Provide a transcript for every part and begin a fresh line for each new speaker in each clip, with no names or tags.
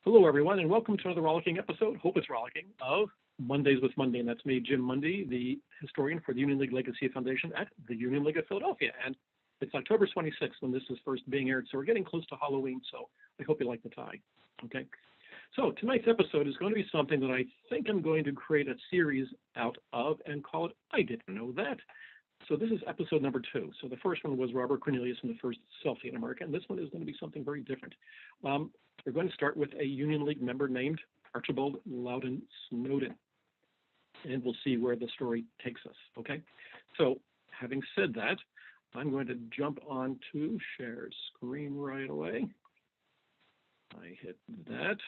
Hello, everyone, and welcome to another rollicking episode. Hope it's rollicking of Mondays with Mundy, and that's me, Jim Mundy, the historian for the Union League Legacy Foundation at the Union League of Philadelphia. And it's October 26th when this is first being aired, so we're getting close to Halloween, so I hope you like the tie. Okay. So tonight's episode is going to be something that I think I'm going to create a series out of and call it I Didn't Know That. So this is episode number 2. So the first one was Robert Cornelius and the first selfie in America, and this one is going to be something very different. We're going to start with a Union League member named Archibald Loudon Snowden, and we'll see where the story takes us, okay? So having said that, I'm going to jump on to share screen right away. I hit that,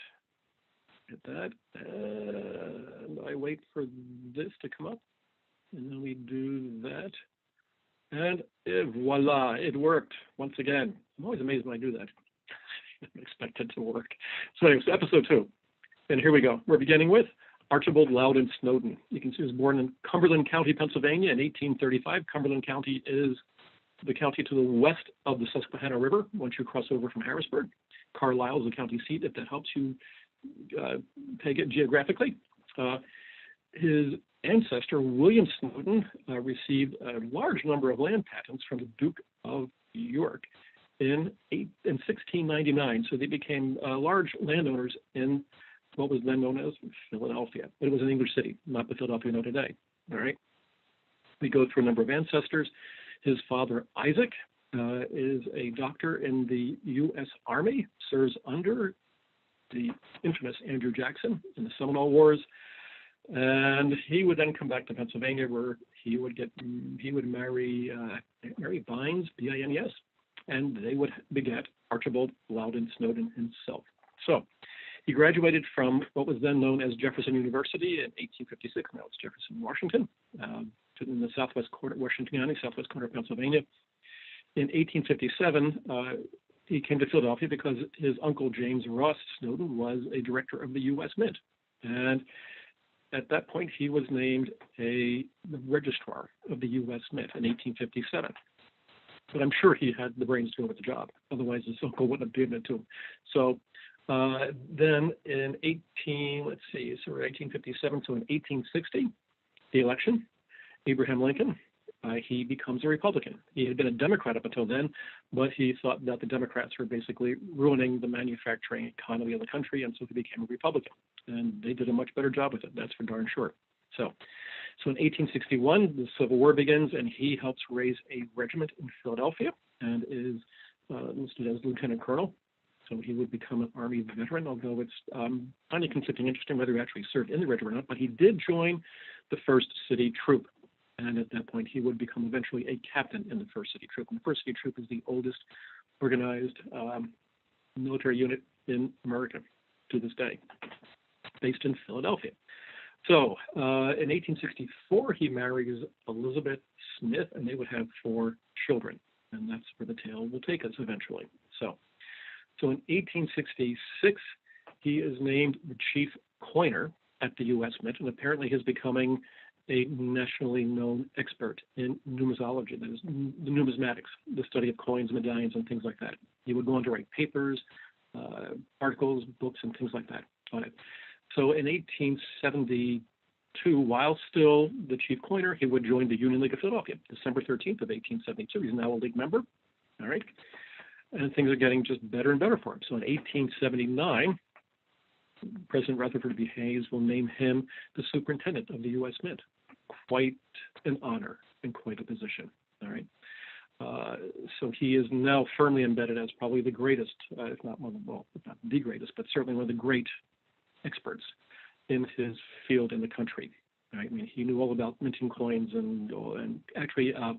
and I wait for this to come up, and then we do that, and voila, it worked once again. I'm always amazed when I do that. I didn't expect it to work. So anyways, episode 2, and here we go. We're beginning with Archibald Loudon Snowden. You can see he was born in Cumberland County, Pennsylvania in 1835. Cumberland County is the county to the west of the Susquehanna River once you cross over from Harrisburg. Carlisle is the county seat, if that helps you take it geographically. His ancestor, William Snowden, received a large number of land patents from the Duke of York in 1699. So they became large landowners in what was then known as Philadelphia. But it was an English city, not the Philadelphia we know today. All right. We go through a number of ancestors. His father, Isaac, is a doctor in the U.S. Army, serves under the infamous Andrew Jackson in the Seminole Wars. And he would then come back to Pennsylvania, where he would marry Bynes, B-I-N-E-S, and they would beget Archibald Loudon Snowden himself. So he graduated from what was then known as Jefferson University in 1856. Now it's Jefferson, Washington, in the southwest corner, Washington County, southwest corner of Pennsylvania. In 1857, he came to Philadelphia because his uncle James Ross Snowden was a director of the U.S. Mint, and at that point, he was named the registrar of the U.S. Mint in 1857. But I'm sure he had the brains to go with the job. Otherwise, his uncle wouldn't have given it to him. So then in 1857, so in 1860, the election, Abraham Lincoln, he becomes a Republican. He had been a Democrat up until then, but he thought that the Democrats were basically ruining the manufacturing economy of the country, and so he became a Republican. And they did a much better job with it, that's for darn sure. So in 1861, the Civil War begins, and he helps raise a regiment in Philadelphia and is listed as lieutenant colonel. So he would become an Army veteran, although it's kind of conflicting, interesting whether he actually served in the regiment or not, but he did join the 1st City Troop. And at that point, he would become eventually a captain in the 1st City Troop. And the 1st City Troop is the oldest organized military unit in America to this day, based in Philadelphia. So in 1864, he marries Elizabeth Smith, and they would have 4 children. And that's where the tale will take us eventually. So in 1866, he is named the chief coiner at the U.S. Mint, and apparently he's becoming a nationally known expert in numismatology, that is, the numismatics, the study of coins, medallions, and things like that. He would go on to write papers, articles, books, and things like that on it. So in 1872, while still the chief coiner, he would join the Union League of Philadelphia, December 13th of 1872. He's now a league member, all right? And things are getting just better and better for him. So in 1879, President Rutherford B. Hayes will name him the superintendent of the U.S. Mint. Quite an honor and quite a position, all right? So he is now firmly embedded as probably the greatest, if not one of, well, not the greatest, but certainly one of the great experts in his field in the country. Right? I mean, he knew all about minting coins and actually, I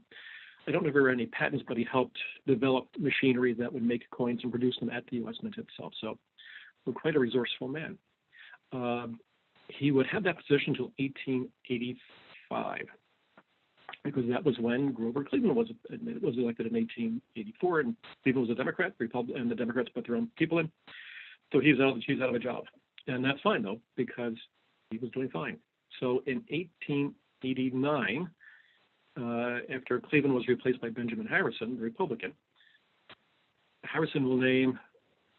don't know if there were any patents, but he helped develop machinery that would make coins and produce them at the U.S. Mint itself. So quite a resourceful man. He would have that position until 1885, because that was when Grover Cleveland was elected in 1884, and Cleveland was a Democrat, and the Democrats put their own people in. So he's out of a job. And that's fine, though, because he was doing fine. So in 1889, after Cleveland was replaced by Benjamin Harrison, the Republican, Harrison will name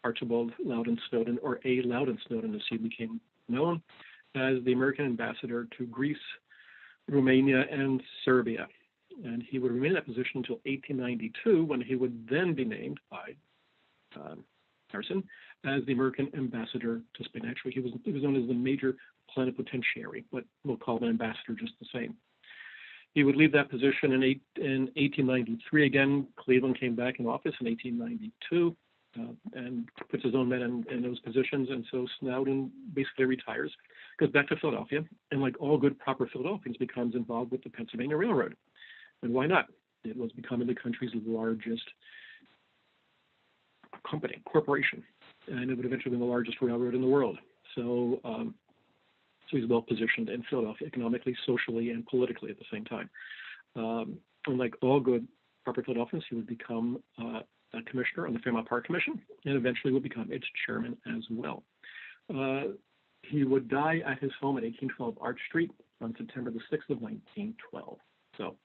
Archibald Loudon Snowden, or A. Loudon Snowden, as he became known, as the American ambassador to Greece, Romania, and Serbia. And he would remain in that position until 1892, when he would then be named by Harrison as the American ambassador to Spain. Actually, he was known as the major plenipotentiary, but we'll call him an ambassador just the same. He would leave that position in 1893. Again, Cleveland came back in office in 1892 and puts his own men in those positions. And so Snowden basically retires, goes back to Philadelphia, and like all good, proper Philadelphians, becomes involved with the Pennsylvania Railroad. And why not? It was becoming the country's largest corporation, and it would eventually be the largest railroad in the world. So he's well positioned in Philadelphia economically, socially, and politically at the same time. And like all good proper Philadelphians, he would become a commissioner on the Fairmount Park Commission, and eventually would become its chairman as well. He would die at his home at 1812 Arch Street on September the 6th of 1912. So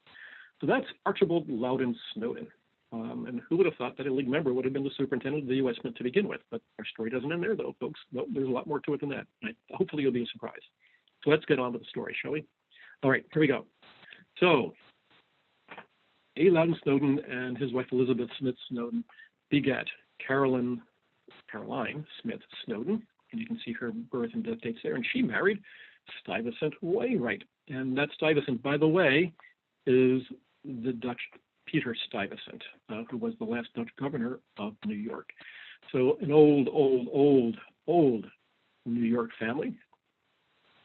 that's Archibald Loudon Snowden. And who would have thought that a League member would have been the superintendent of the U.S. Mint to begin with? But our story doesn't end there, though, folks. No, there's a lot more to it than that. Hopefully you'll be surprised. So let's get on with the story, shall we? All right, here we go. So A. Loudon Snowden and his wife Elizabeth Smith Snowden begat Caroline Smith Snowden, and you can see her birth and death dates there. And she married Stuyvesant Wainwright. And that Stuyvesant, by the way, is the Dutch Peter Stuyvesant, who was the last Dutch governor of New York. So an old New York family,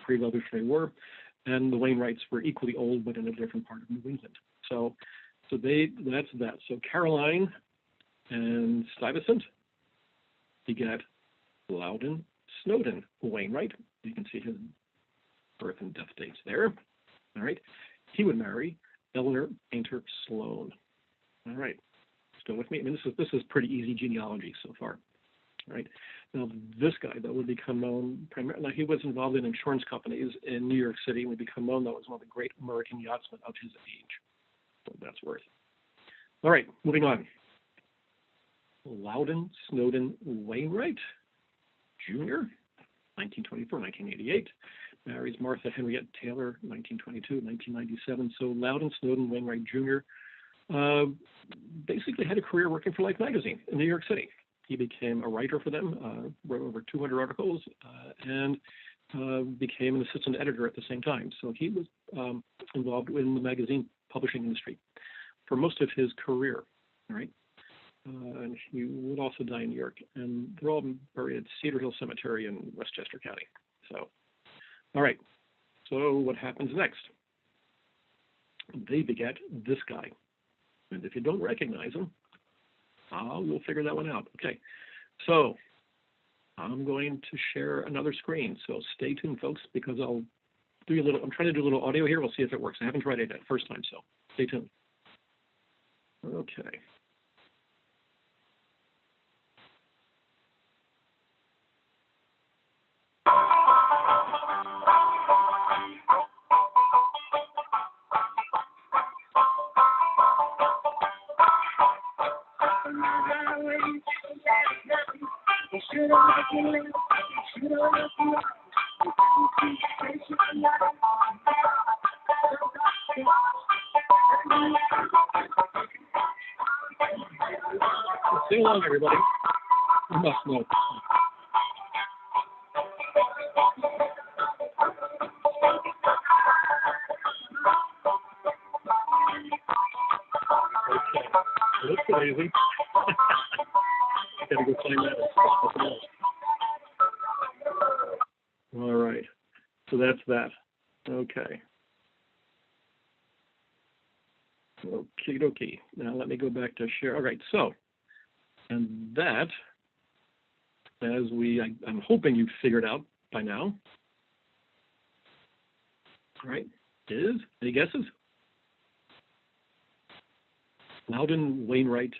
pre-Revolutionary War, and the Wainwrights were equally old, but in a different part of New England. So that's that. So Caroline and Stuyvesant begat Loudon Snowden Wainwright. You can see his birth and death dates there. All right. He would marry Eleanor Painter Sloan. All right, still with me? I mean, this is pretty easy genealogy so far. All right. Now, this guy, though, would become known primarily. Now, he was involved in insurance companies in New York City and would become known, though, as one of the great American yachtsmen of his age. So that's worth. All right, moving on. Loudon Snowden Wainwright Jr., 1924-1988. Marries Martha Henriette Taylor, 1922-1997. So Loudon Snowden Wainwright Jr. Basically had a career working for Life magazine in New York City. He became a writer for them, wrote over 200 articles, and became an assistant editor at the same time. So he was involved in the magazine publishing industry for most of his career. All right. And he would also die in New York. And they're all buried at Cedar Hill Cemetery in Westchester County. So. All right, so what happens next? They beget this guy. And if you don't recognize him, we'll figure that one out. Okay, so I'm going to share another screen. So stay tuned, folks, because I'm trying to do a little audio here. We'll see if it works. I haven't tried it yet, first time, so stay tuned. Okay. Sing along, everybody. You must know. Okay. That's crazy. Gotta go find that. All right. So that's that. Okay. Okie dokie. Now let me go back to share. All right. So, and that, as I'm hoping you've figured out by now, all right, is, any guesses? Loudon Wainwright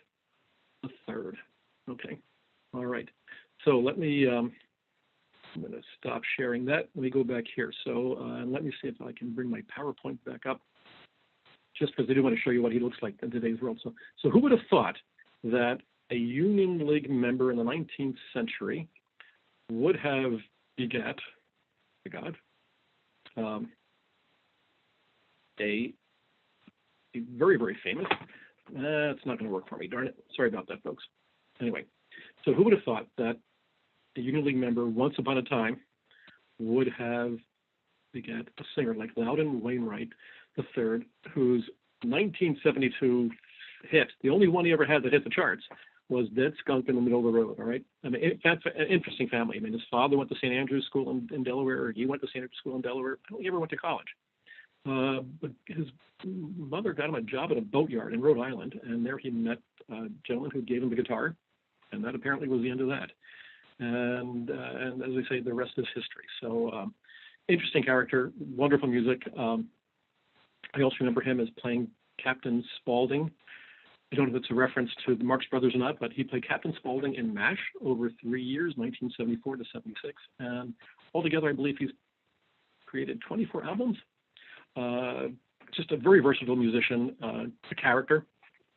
III. Okay. All right. So let me, I'm going to stop sharing that. Let me go back here. So let me see if I can bring my PowerPoint back up, just because I do want to show you what he looks like in today's world. So who would have thought that a Union League member in the 19th century would have begat a very, very famous, it's not going to work for me, darn it. Sorry about that, folks. Anyway, so who would have thought that a Union League member once upon a time would have begat a singer like Loudon Wainwright III, whose 1972 hit, the only one he ever had that hit the charts, was Dead Skunk in the Middle of the Road, all right? I mean, that's an interesting family. I mean, his father went to St. Andrews School in Delaware, or he went to St. Andrews School in Delaware. I don't think he ever went to college. But his mother got him a job at a boatyard in Rhode Island, and there he met a gentleman who gave him the guitar, and that apparently was the end of that. And as I say, the rest is history. So interesting character, wonderful music. I also remember him as playing Captain Spaulding. I don't know if it's a reference to the Marx Brothers or not, but he played Captain Spaulding in MASH over 3 years, 1974 to 76. And altogether, I believe he's created 24 albums. Just a very versatile musician, a character,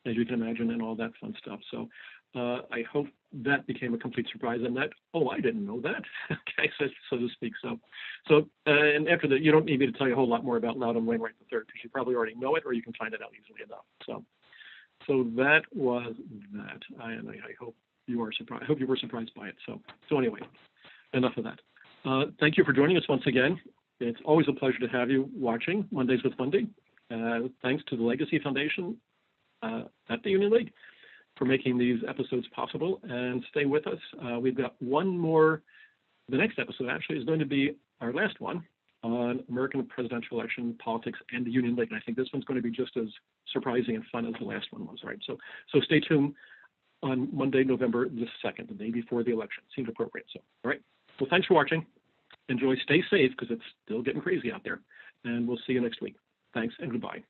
as you can imagine, and all that fun stuff. So I hope that became a complete surprise, and that, I didn't know that, okay, so to speak. So and after that, you don't need me to tell you a whole lot more about Loudon Wainwright III, because you probably already know it, or you can find it out easily enough. So that was that, and I hope you are surprised. I hope you were surprised by it. So anyway, enough of that. Thank you for joining us once again. It's always a pleasure to have you watching Mondays with Mundy. Thanks to the Legacy Foundation at the Union League for making these episodes possible. And stay with us. We've got one more. The next episode actually is going to be our last one on American presidential election politics and the Union League. And I think this one's going to be just as surprising and fun as the last one was, right? So stay tuned on Monday, November the 2nd, the day before the election. Seems appropriate. So, all right. Well, thanks for watching. Enjoy. Stay safe, because it's still getting crazy out there. And we'll see you next week. Thanks and goodbye.